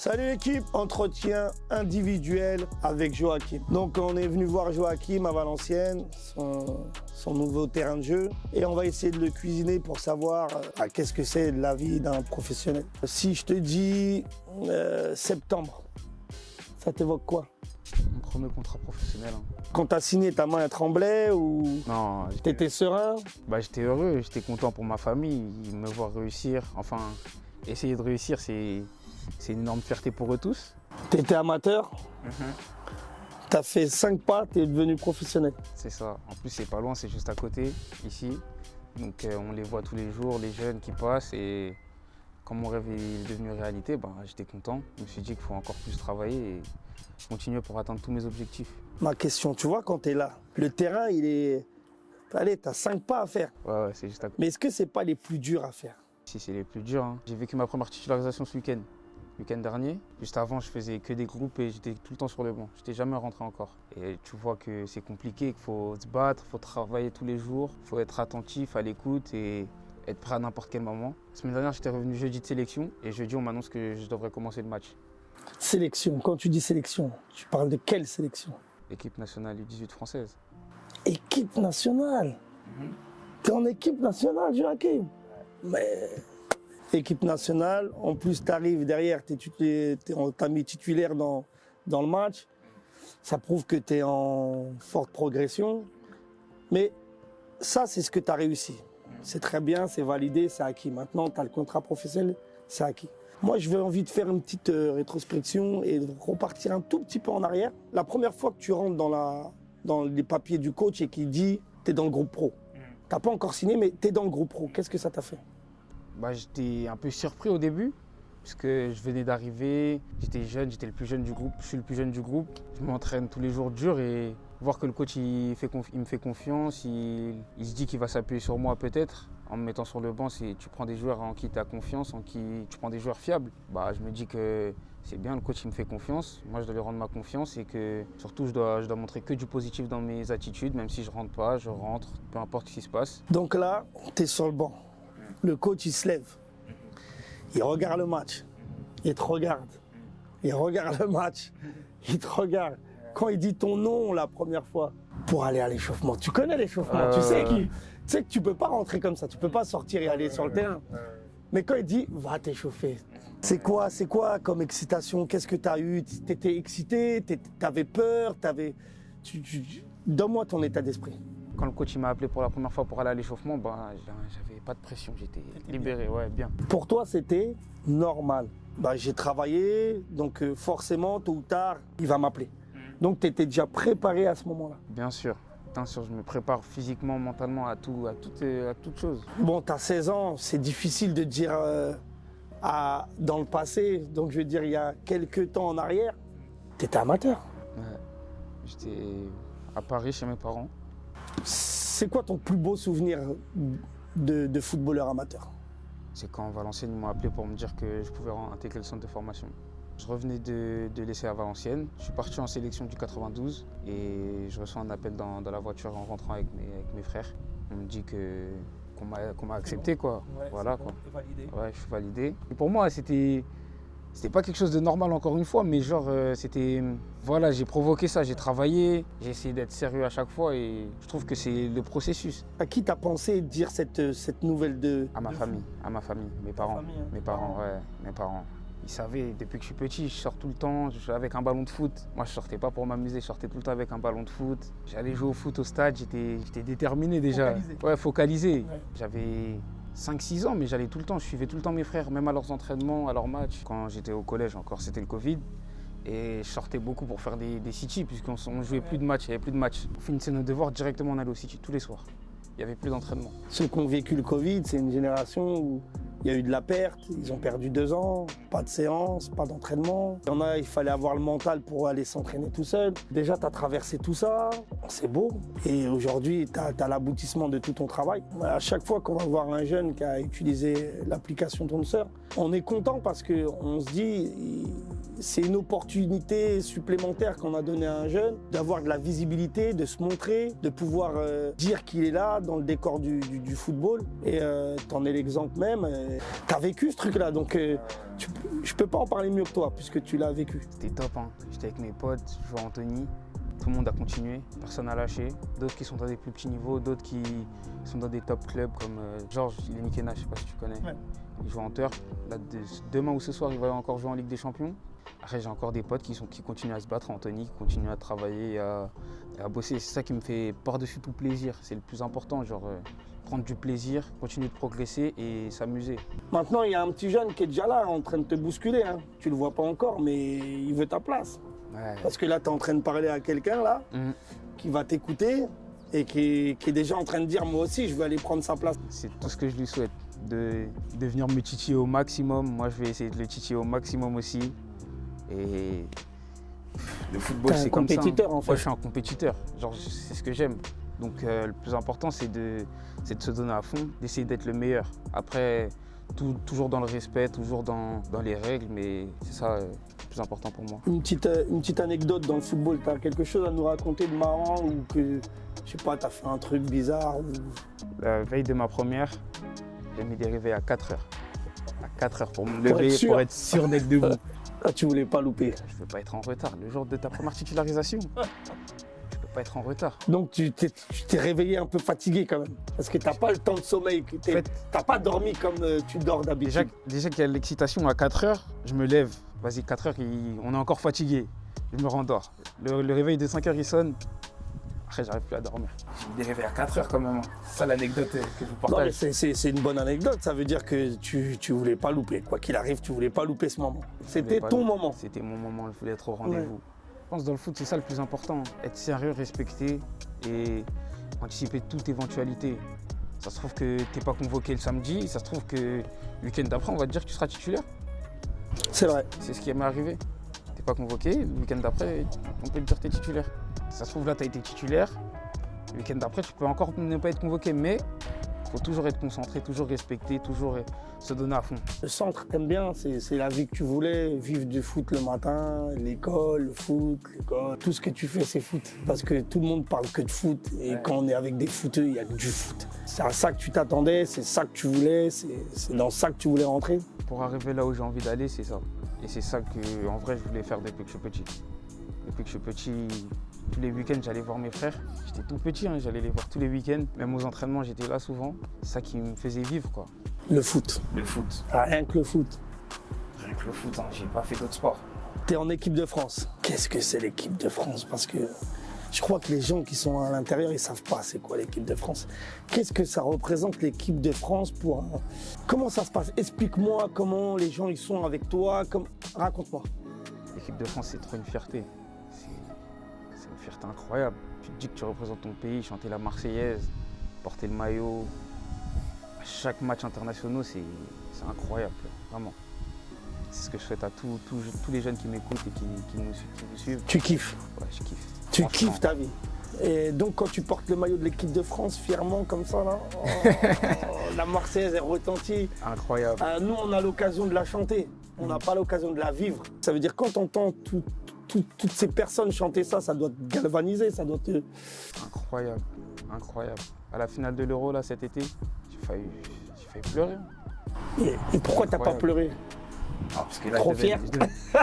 Salut l'équipe, entretien individuel avec Joachim. Donc on est venu voir Joachim à Valenciennes, son nouveau terrain de jeu, et on va essayer de le cuisiner pour savoir qu'est-ce que c'est la vie d'un professionnel. Si je te dis septembre, ça t'évoque quoi? Mon premier contrat professionnel. Quand t'as signé, ta main elle tremblait ou Non, t'étais serein? j'étais heureux, j'étais content pour ma famille, me voir réussir. Enfin, essayer de réussir, c'est une énorme fierté pour eux tous. T'étais amateur, t'as fait 5 pas, t'es devenu professionnel. C'est ça. En plus, c'est pas loin, c'est juste à côté, ici. Donc on les voit tous les jours, les jeunes qui passent. Et quand mon rêve est devenu réalité, j'étais content. Je me suis dit qu'il faut encore plus travailler et continuer pour atteindre tous mes objectifs. Ma question, tu vois, quand t'es là, le terrain, il est... Allez, t'as 5 pas à faire. Ouais, c'est juste à côté. Mais est-ce que c'est pas les plus durs à faire? Si, c'est les plus durs. J'ai vécu ma première titularisation ce week-end. Le week-end dernier. Juste avant, je faisais que des groupes et j'étais tout le temps sur le banc. Je n'étais jamais rentré encore. Et tu vois que c'est compliqué, qu'il faut se battre, il faut travailler tous les jours, il faut être attentif à l'écoute et être prêt à n'importe quel moment. La semaine dernière, j'étais revenu jeudi de sélection et jeudi, on m'annonce que je devrais commencer le match. Sélection, quand tu dis sélection, tu parles de quelle sélection? Équipe nationale U18 française. Équipe nationale? T'es en équipe nationale, Joachim? Mais... Équipe nationale, en plus tu arrives derrière, on t'a mis titulaire dans le match. Ça prouve que tu es en forte progression. Mais ça, c'est ce que tu as réussi. C'est très bien, c'est validé, c'est acquis. Maintenant, tu as le contrat professionnel, c'est acquis. Moi, j'ai envie de faire une petite rétrospection et de repartir un tout petit peu en arrière. La première fois que tu rentres dans les papiers du coach et qu'il dit tu es dans le groupe pro. Tu n'as pas encore signé, mais tu es dans le groupe pro. Qu'est-ce que ça t'a fait? J'étais un peu surpris au début, puisque je venais d'arriver, j'étais jeune, j'étais le plus jeune du groupe, je suis le plus jeune du groupe. Je m'entraîne tous les jours dur et voir que le coach il me fait confiance, il se dit qu'il va s'appuyer sur moi peut-être. En me mettant sur le banc, tu prends des joueurs en qui tu as confiance, en qui tu prends des joueurs fiables. Je me dis que c'est bien, le coach il me fait confiance, moi je dois lui rendre ma confiance et que surtout je dois montrer que du positif dans mes attitudes, même si je rentre pas, je rentre, peu importe ce qui se passe. Donc là, tu es sur le banc. Le coach, il se lève, il regarde le match, il te regarde, il regarde le match, il te regarde. Quand il dit ton nom la première fois, pour aller à l'échauffement, tu connais l'échauffement, tu sais que tu peux pas rentrer comme ça, tu peux pas sortir et aller sur le terrain. Mais quand il dit, va t'échauffer, c'est quoi comme excitation? Qu'est-ce que tu as eu? Tu étais excité, tu avais peur, donne-moi ton état d'esprit. Quand le coach m'a appelé pour la première fois pour aller à l'échauffement, j'avais pas de pression, j'étais libéré, ouais, bien. Pour toi, c'était normal. J'ai travaillé, donc forcément, tôt ou tard, il va m'appeler. Donc, tu étais déjà préparé à ce moment-là? Bien sûr, je me prépare physiquement, mentalement à toute chose. Bon, tu as 16 ans, c'est difficile de dire dans le passé, donc je veux dire, il y a quelques temps en arrière, tu étais amateur. Ouais. J'étais à Paris chez mes parents. C'est quoi ton plus beau souvenir de footballeur amateur? C'est quand Valenciennes m'ont appelé pour me dire que je pouvais intégrer le centre de formation. Je revenais de l'essai à Valenciennes, je suis parti en sélection du 92 et je reçois un appel dans la voiture en rentrant avec mes frères. On me dit qu'on m'a accepté, quoi. Ouais, voilà, quoi. Validé. Ouais, je suis validé. Et pour moi, c'était pas quelque chose de normal encore une fois, mais voilà, j'ai provoqué ça, j'ai travaillé, j'ai essayé d'être sérieux à chaque fois et je trouve que c'est le processus. À qui t'as pensé dire cette nouvelle de... À ma famille, mes parents. Mes parents, ouais, mes parents. Ils savaient, depuis que je suis petit, je sors tout le temps, je suis avec un ballon de foot. Moi, je sortais pas pour m'amuser, je sortais tout le temps avec un ballon de foot. J'allais jouer au foot au stade, j'étais déterminé déjà. Focalisé. Ouais, focalisé. Ouais. J'avais 5-6 ans, mais j'allais tout le temps, je suivais tout le temps mes frères, même à leurs entraînements, à leurs matchs. Quand j'étais au collège encore, c'était le Covid. Et je sortais beaucoup pour faire des city, puisqu'on jouait plus de matchs, il n'y avait plus de matchs. On finissait nos devoirs, directement on allait au city tous les soirs. Il n'y avait plus d'entraînement. Ceux qui ont vécu le Covid, c'est une génération où il y a eu de la perte, ils ont perdu 2 ans, pas de séance, pas d'entraînement. Il y en a, il fallait avoir le mental pour aller s'entraîner tout seul. Déjà, tu as traversé tout ça, c'est beau. Et aujourd'hui, tu as l'aboutissement de tout ton travail. À chaque fois qu'on va voir un jeune qui a utilisé l'application Ton Sœur, on est content parce qu'on se dit, c'est une opportunité supplémentaire qu'on a donnée à un jeune, d'avoir de la visibilité, de se montrer, de pouvoir dire qu'il est là dans le décor du football. Et tu en es l'exemple même. Tu as vécu ce truc-là, donc Je peux pas en parler mieux que toi, puisque tu l'as vécu. C'était top, hein. J'étais avec mes potes, je jouais à Anthony. Tout le monde a continué, personne n'a lâché. D'autres qui sont dans des plus petits niveaux, d'autres qui sont dans des top clubs comme Georges, il est Nikena, je sais pas si tu connais. Ouais. Il joue en Turp. Là, demain ou ce soir, il va encore jouer en Ligue des Champions. Après, j'ai encore des potes qui continuent à se battre, Anthony, qui continuent à travailler et à bosser. C'est ça qui me fait par-dessus tout plaisir. C'est le plus important, genre prendre du plaisir, continuer de progresser et s'amuser. Maintenant, il y a un petit jeune qui est déjà là, en train de te bousculer. Hein. Tu le vois pas encore, mais il veut ta place. Ouais. Parce que là, tu es en train de parler à quelqu'un là, qui va t'écouter et qui est déjà en train de dire moi aussi, je veux aller prendre sa place. C'est tout ce que je lui souhaite, de venir me titiller au maximum. Moi, je vais essayer de le titiller au maximum aussi. Et le football, c'est comme ça. T'es un compétiteur en fait. Moi, je suis un compétiteur. Genre, c'est ce que j'aime. Donc, le plus important, c'est de se donner à fond, d'essayer d'être le meilleur. Après, toujours dans le respect, toujours dans les règles, mais c'est ça le plus important pour moi. Une petite anecdote dans le football, tu as quelque chose à nous raconter de marrant ou que, je sais pas, tu as fait un truc bizarre ou... La veille de ma première, j'ai mis des réveils à 4 heures. À 4 heures pour me lever, pour être sûr d'être debout. Ah, tu voulais pas louper. Je ne veux pas être en retard. Le jour de ta première titularisation, tu ne peux pas être en retard. Donc tu t'es réveillé un peu fatigué quand même. Parce que tu n'as pas le temps de sommeil. Tu n'as pas dormi comme tu dors d'habitude. Déjà qu'il y a l'excitation à 4 heures, je me lève. Vas-y, 4 heures, on est encore fatigué. Je me rendors. Le réveil de 5 heures, il sonne. Après, j'arrive plus à dormir. J'ai des réveils à 4 heures quand même. C'est ça l'anecdote que je vous partage. Non, mais c'est une bonne anecdote. Ça veut dire que tu voulais pas louper. Quoi qu'il arrive, tu voulais pas louper ce moment. C'était ton moment. C'était mon moment. Je voulais être au rendez-vous. Ouais. Je pense que dans le foot, c'est ça le plus important. Être sérieux, respecter et anticiper toute éventualité. Ça se trouve que tu n'es pas convoqué le samedi. Ça se trouve que le week-end d'après, on va te dire que tu seras titulaire. C'est vrai. C'est ce qui m'est arrivé. Tu n'es pas convoqué. Le week-end d'après, on peut te dire que tu es titulaire. Ça se trouve là, tu as été titulaire. Le week-end d'après, tu peux encore ne pas être convoqué, mais il faut toujours être concentré, toujours respecter, toujours se donner à fond. Le centre, t'aimes bien, c'est la vie que tu voulais, vivre du foot le matin, l'école, le foot, l'école. Tout ce que tu fais, c'est foot. Parce que tout le monde parle que de foot. Et ouais. Quand on est avec des footeux, il n'y a que du foot. C'est à ça que tu t'attendais, c'est ça que tu voulais, c'est dans ça que tu voulais rentrer. Pour arriver là où j'ai envie d'aller, c'est ça. Et c'est ça que, en vrai, je voulais faire depuis que je suis petit. Depuis que je suis petit, tous les week-ends, j'allais voir mes frères. J'étais tout petit, hein, j'allais les voir tous les week-ends. Même aux entraînements, j'étais là souvent. C'est ça qui me faisait vivre, quoi. Le foot. Le foot. Ah, rien que le foot. Rien que le foot, hein, j'ai pas fait d'autres sports. T'es en équipe de France. Qu'est-ce que c'est l'équipe de France? Parce que je crois que les gens qui sont à l'intérieur, ils savent pas c'est quoi l'équipe de France. Qu'est-ce que ça représente l'équipe de France pour... Comment ça se passe? Explique-moi comment les gens ils sont avec toi. Raconte-moi. L'équipe de France, c'est trop une fierté. C'est une fierté incroyable. Tu te dis que tu représentes ton pays, chanter la Marseillaise, porter le maillot. À chaque match international, c'est incroyable, vraiment. C'est ce que je souhaite à tous les jeunes qui m'écoutent et qui nous suivent. Tu kiffes? Ouais, je kiffe. Tu kiffes ta vie. Et donc quand tu portes le maillot de l'équipe de France fièrement comme ça, là, la Marseillaise est retentie. Incroyable. Nous, on a l'occasion de la chanter. On n'a pas l'occasion de la vivre. Ça veut dire quand tu entends toutes ces personnes chanter ça, ça doit te galvaniser, ça doit te... Incroyable, incroyable. À la finale de l'Euro, là, cet été, j'ai failli pleurer. Et pourquoi t'as pas pleuré? Parce que là, trop fier.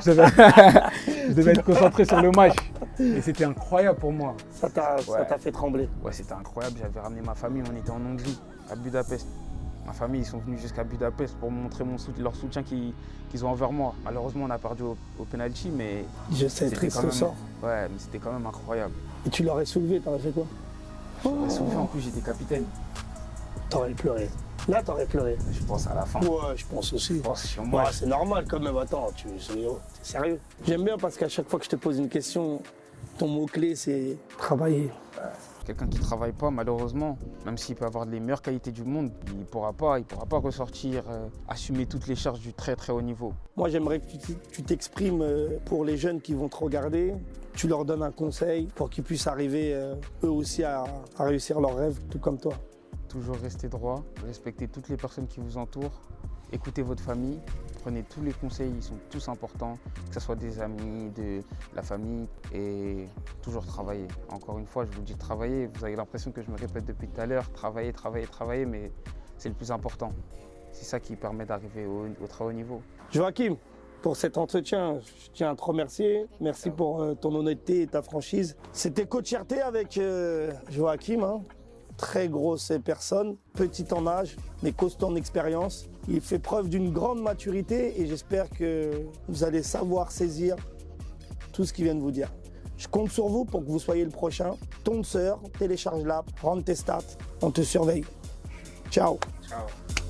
Je devais être concentré sur le match. Mais c'était incroyable pour moi. Ça t'a fait trembler? Ouais, c'était incroyable. J'avais ramené ma famille, on était en Hongrie, à Budapest. Ma famille, ils sont venus jusqu'à Budapest pour me montrer leur soutien qu'ils ont envers moi. Malheureusement, on a perdu au penalty, mais... Je sais, triste le sort. Ouais, mais c'était quand même incroyable. Et tu l'aurais soulevé, t'aurais fait quoi? J'aurais soulevé, en plus j'étais capitaine. T'aurais pleuré. Là, t'aurais pleuré. Je pense à la fin. Ouais, je pense aussi. Je pense sur moi. Ouais, c'est normal quand même. Attends, t'es sérieux? J'aime bien parce qu'à chaque fois que je te pose une question, ton mot-clé, c'est travailler. Quelqu'un qui ne travaille pas, malheureusement, même s'il peut avoir les meilleures qualités du monde, il ne pourra pas ressortir, assumer toutes les charges du très très haut niveau. Moi, j'aimerais que tu t'exprimes pour les jeunes qui vont te regarder. Tu leur donnes un conseil pour qu'ils puissent arriver eux aussi à réussir leurs rêves, tout comme toi. Toujours rester droit, respecter toutes les personnes qui vous entourent, écoutez votre famille, prenez tous les conseils, ils sont tous importants, que ce soit des amis, de la famille, et toujours travailler. Encore une fois, je vous dis travailler, vous avez l'impression que je me répète depuis tout à l'heure, travailler, mais c'est le plus important. C'est ça qui permet d'arriver au très haut niveau. Joachim, pour cet entretien. Je tiens à te remercier. Merci pour ton honnêteté et ta franchise. C'était Coach RT avec Joachim. Hein. Très grosse personne, petite en âge, mais costaud en expérience. Il fait preuve d'une grande maturité et j'espère que vous allez savoir saisir tout ce qu'il vient de vous dire. Je compte sur vous pour que vous soyez le prochain. Ton sœur, télécharge l'app, rentre tes stats, on te surveille. Ciao. Ciao.